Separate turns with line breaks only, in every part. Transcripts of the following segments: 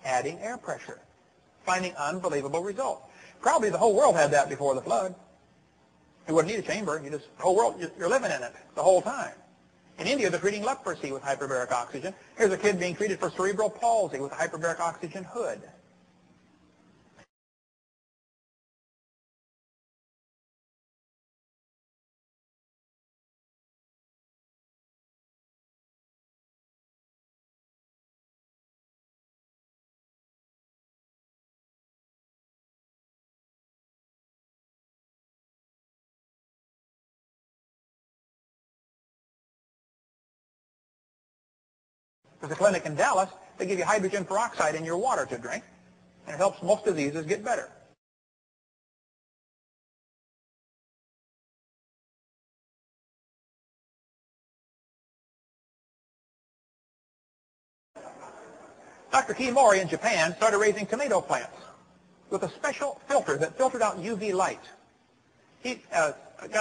adding air pressure, finding unbelievable results. Probably the whole world had that before the flood. You wouldn't need a chamber. The whole world, you're living in it the whole time. In India, they're treating leprosy with hyperbaric oxygen. Here's a kid being treated for cerebral palsy with a hyperbaric oxygen hood. There's a clinic in Dallas. They give you hydrogen peroxide in your water to drink, and it helps most diseases get better. Dr. Kimori in Japan started raising tomato plants with a special filter that filtered out UV light. He got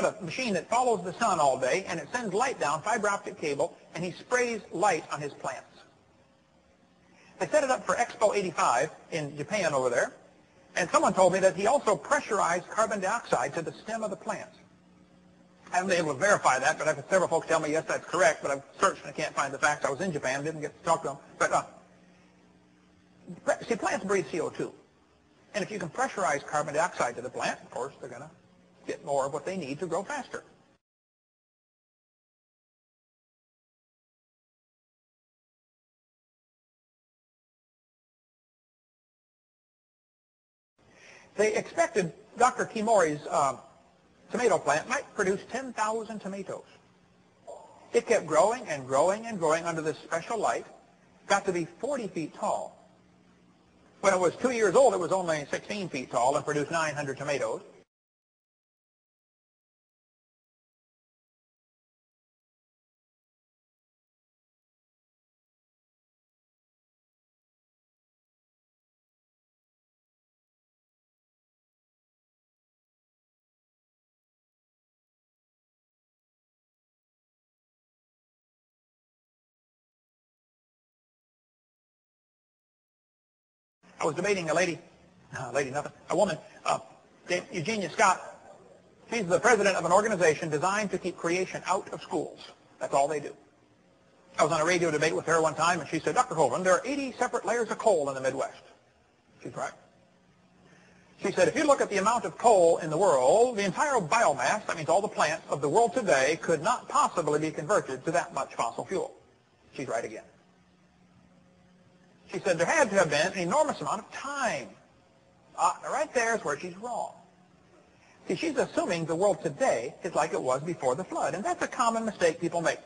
a machine that follows the sun all day, and it sends light down, fiber optic cable, and he sprays light on his plants. They set it up for Expo 85 in Japan over there, and someone told me that he also pressurized carbon dioxide to the stem of the plant. I haven't been able to verify that, but I've had several folks tell me, yes, that's correct, but I've searched and I can't find the facts. I was in Japan, didn't get to talk to them. But see, plants breathe CO2. And if you can pressurize carbon dioxide to the plant, of course, they're going to get more of what they need to grow faster. They expected Dr. Kimori's tomato plant might produce 10,000 tomatoes. It kept growing and growing and growing under this special light, got to be 40 feet tall. When it was 2 years old, it was only 16 feet tall and produced 900 tomatoes. I was debating a woman, Eugenia Scott. She's the president of an organization designed to keep creation out of schools. That's all they do. I was on a radio debate with her one time, and she said, Dr. Hovind, there are 80 separate layers of coal in the Midwest. She's right. She said, if you look at the amount of coal in the world, the entire biomass, that means all the plants of the world today, could not possibly be converted to that much fossil fuel. She's right again. She said there had to have been an enormous amount of time. Right there is where she's wrong. See, she's assuming the world today is like it was before the flood, and that's a common mistake people make.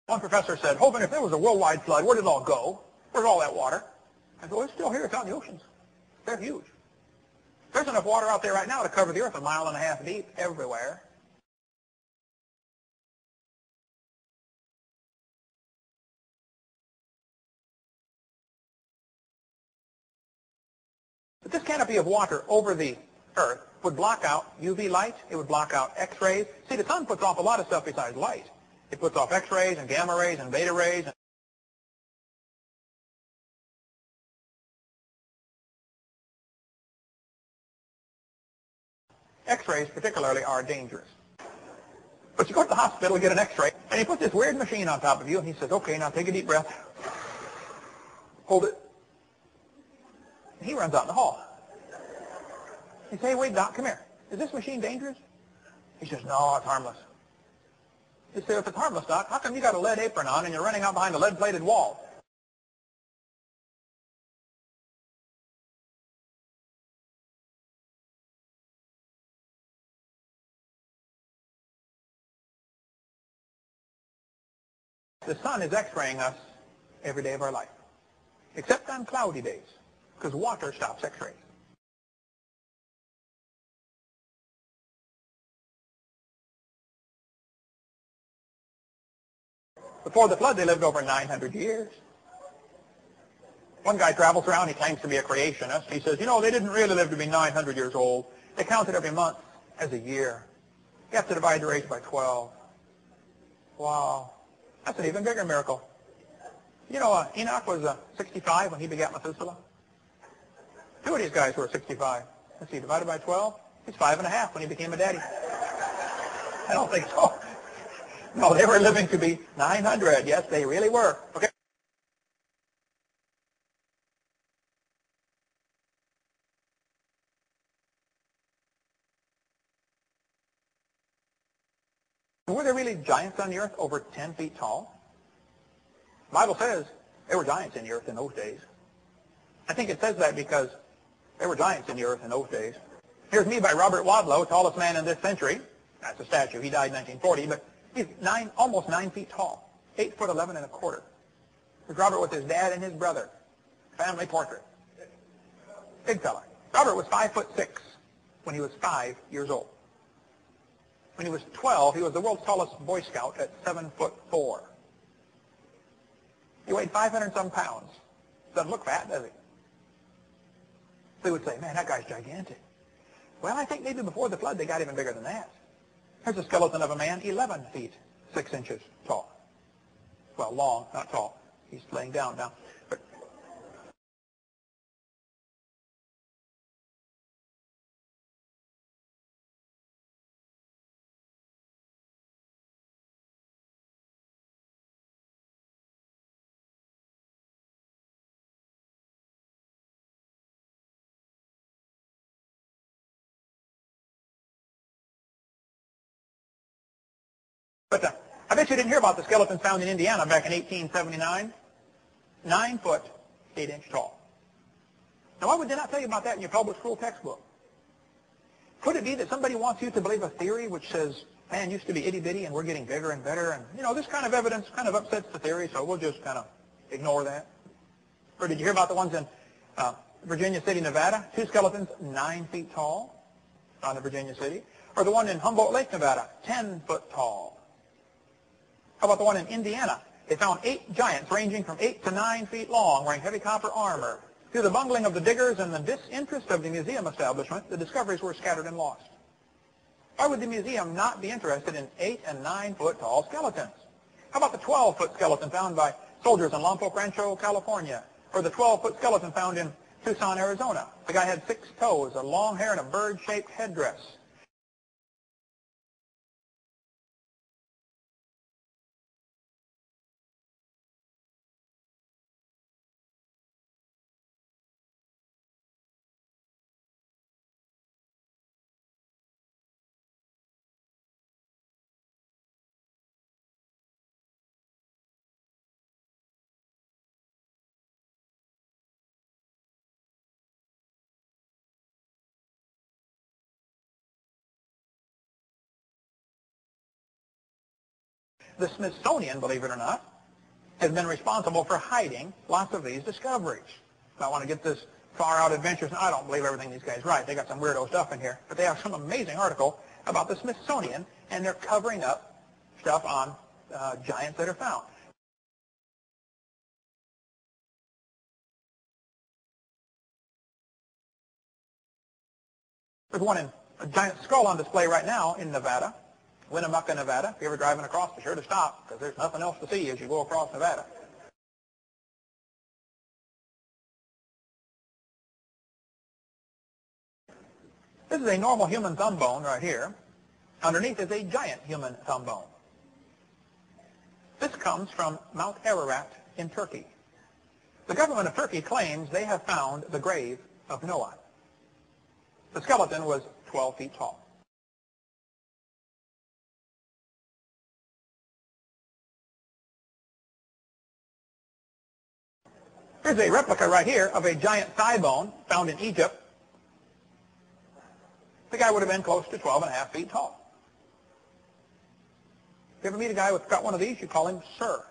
One professor said, Hovind, if there was a worldwide flood, where did it all go? Where's all that water? I go, it's still here. It's out in the oceans. They're huge. There's enough water out there right now to cover the earth 1.5 miles deep everywhere. But this canopy of water over the earth would block out UV light. It would block out X-rays. See, the sun puts off a lot of stuff besides light. It puts off X-rays and gamma rays and beta rays. X-rays particularly are dangerous. But you go to the hospital, get an X-ray, and he puts this weird machine on top of you, and he says, okay, now take a deep breath. Hold it. And he runs out in the hall. You say, wait, Doc, come here. Is this machine dangerous? He says, no, it's harmless. You say, if it's harmless, Doc, how come you got a lead apron on and you're running out behind a lead-plated wall? The sun is X-raying us every day of our life, except on cloudy days, because water stops X-rays. Before the flood, they lived over 900 years. One guy travels around. He claims to be a creationist. He says, you know, they didn't really live to be 900 years old. They counted every month as a year. You have to divide your age by 12. Wow. That's an even bigger miracle. You know, Enoch was 65 when he begat Methuselah. Two of these guys were 65. Let's see, divided by 12, he's 5.5 when he became a daddy. I don't think so. No, they were living to be 900. Yes, they really were. Okay. Were there really giants on the earth over 10 feet tall? The Bible says there were giants in the earth in those days. I think it says that because there were giants in the earth in those days. Here's Me by Robert Wadlow, tallest man in this century. That's a statue. He died in 1940, but he's almost 9 feet tall, 8'11.25". Here's Robert with his dad and his brother. Family portrait. Big fella. Robert was 5'6" when he was 5 years old. When he was 12, he was the world's tallest Boy Scout at 7'4". He weighed 500-some pounds. Doesn't look fat, does he? They would say, man, that guy's gigantic. Well, I think maybe before the flood they got even bigger than that. Here's a skeleton of a man 11 feet 6 inches tall. Well, long, not tall. He's laying down now. But I bet you didn't hear about the skeleton found in Indiana back in 1879. 9 foot, 8 inch tall. Now, why would they not tell you about that in your public school textbook? Could it be that somebody wants you to believe a theory which says, man used to be itty-bitty and we're getting bigger and better, and, you know, this kind of evidence kind of upsets the theory, so we'll just kind of ignore that? Or did you hear about the ones in Virginia City, Nevada? 2 skeletons, 9 feet tall, found in Virginia City. Or the one in Humboldt Lake, Nevada, 10 foot tall. How about the one in Indiana? They found 8 giants ranging from 8 to 9 feet long wearing heavy copper armor. Through the bungling of the diggers and the disinterest of the museum establishment, the discoveries were scattered and lost. Why would the museum not be interested in 8 and 9 foot tall skeletons? How about the 12-foot skeleton found by soldiers in Lompoc Rancho, California? Or the 12-foot skeleton found in Tucson, Arizona? The guy had 6 toes, a long hair, and a bird-shaped headdress. The Smithsonian, believe it or not, has been responsible for hiding lots of these discoveries. If I want to get this far-out adventures, I don't believe everything these guys write. They got some weirdo stuff in here. But they have some amazing article about the Smithsonian, and they're covering up stuff on giants that are found. There's one in a giant skull on display right now in Nevada. Winnemucca, Nevada. If you're ever driving across, be sure to stop, because there's nothing else to see as you go across Nevada. This is a normal human thumb bone right here. Underneath is a giant human thumb bone. This comes from Mount Ararat in Turkey. The government of Turkey claims they have found the grave of Noah. The skeleton was 12 feet tall. Here's a replica right here of a giant thigh bone found in Egypt. The guy would have been close to 12.5 feet tall. If you ever meet a guy who's got one of these, you call him Sir.